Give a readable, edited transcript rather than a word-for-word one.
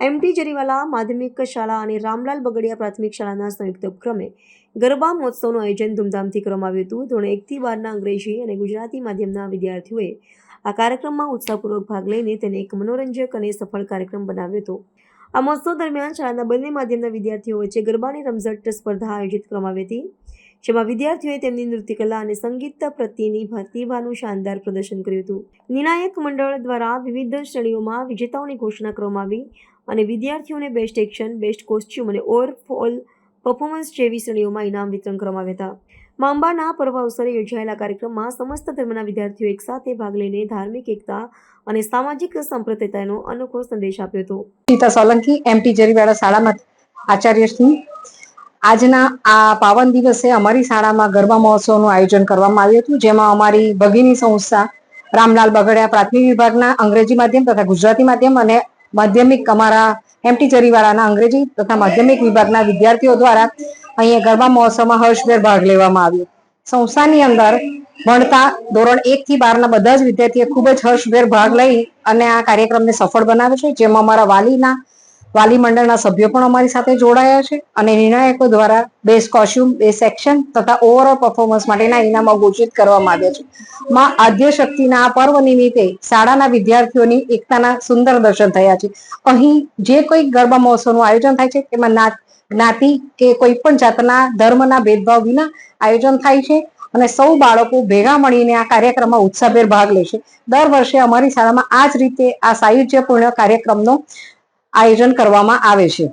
MT Jariwala માધ્યમિક શાળા અને રામલાલ બગડિયા પ્રાથમિક શાળાના સંયુક્ત ઉપક્રમે ગરબા મહોત્સવનું આયોજન ધૂમધામથી કરવામાં આવ્યું હતું. ધોરણ 1 થી 12ના અંગ્રેજી અને ગુજરાતી માધ્યમના વિદ્યાર્થીઓએ આ કાર્યક્રમમાં ઉત્સાહપૂર્વક ભાગ લઈને તેને એક મનોરંજક અને સફળ કાર્યક્રમ બનાવ્યો હતો. આ મહોત્સવ દરમિયાન શાળાના બંને માધ્યમના વિદ્યાર્થીઓ વચ્ચે ગરબાની રમઝટ સ્પર્ધા આયોજિત કરવામાં આવી હતી, જેમાં વિદ્યાર્થીઓએ તેમની નૃત્યકલા અને સંગીત પ્રત્યેની પ્રતિભાનું શાનદાર પ્રદર્શન કર્યું હતું. નિર્ણાયક મંડળ દ્વારા વિવિધ શ્રેણીઓમાં વિજેતાઓની ઘોષણા કરવામાં આવી અને વિદ્યાર્થીઓને બેસ્ટ એક્શન, બેસ્ટ કોસ્ચ્યુમ અને ઓવરઓલ પરફોર્મન્સ જેવી શ્રેણીઓમાં ઇનામ વિતરણ કરવામાં આવ્યા હતા. મા અંબાના પર્વ અવસરે યોજાયેલા કાર્યક્રમમાં સમસ્ત ધર્મના વિદ્યાર્થીઓ એકસાથે ભાગ લઈને ધાર્મિક એકતા અને સામાજિક સંપ્રદાયનો અનોખો સંદેશ આપ્યો હતો. સીતા સોલંકી એમટી જરીવાલા શાળામાં આચાર્ય છું. આજના આ પાવન દિવસે અમારી શાળામાં ગરબા મહોત્સવનું આયોજન કરવામાં આવ્યું હતું, જેમાં અમારી ભગીની સંસ્થા રામલાલ બગડિયા પ્રાથમિક વિભાગના અંગ્રેજી માધ્યમ તથા ગુજરાતી માધ્યમ અને માધ્યમિક અમારા એમટી જરીવાલાના અંગ્રેજી તથા માધ્યમિક વિભાગના વિદ્યાર્થીઓ દ્વારા અહીંયા ગરબા મહોત્સવમાં હર્ષભેર ભાગ લેવામાં આવ્યો. સંસ્થાની અંદર ભણતા ધોરણ 1 થી 12ના બધા જ વિદ્યાર્થીઓ ખૂબ જ હર્ષભેર ભાગ લઈ અને આ કાર્યક્રમને સફળ બનાવે છે, જેમાં અમારા વાલી મંડળના સભ્યો પણ અમારી સાથે જોડાયા છે અને નિર્ણાયકો દ્વારા બેસ્ટ કોસ્ચ્યુમ, બેસ્ટ એક્શન તથા ઓવરઓલ પરફોર્મન્સ માટેના ઇનામો ઘોષિત કરવામાં આવ્યા છે. માં આદ્યશક્તિના આ પર્વ નિમિત્તે શાળાના વિદ્યાર્થીઓની એકતાના સુંદર દર્શન થયા છે. અહીં જે કોઈ ગરબા મહોત્સવનું આયોજન થાય છે તેમાં જ્ઞાતિ કે કોઈ પણ જાતના ધર્મના ભેદભાવ વિના આયોજન થાય છે અને સૌ બાળકો ભેગા મળીને આ કાર્યક્રમમાં ઉત્સાહભેર ભાગ લે છે. દર વર્ષે અમારી શાળામાં આ જ રીતે આ સાયુજ્યપૂર્ણ કાર્યક્રમનો આયોજન કરવામાં આવે છે.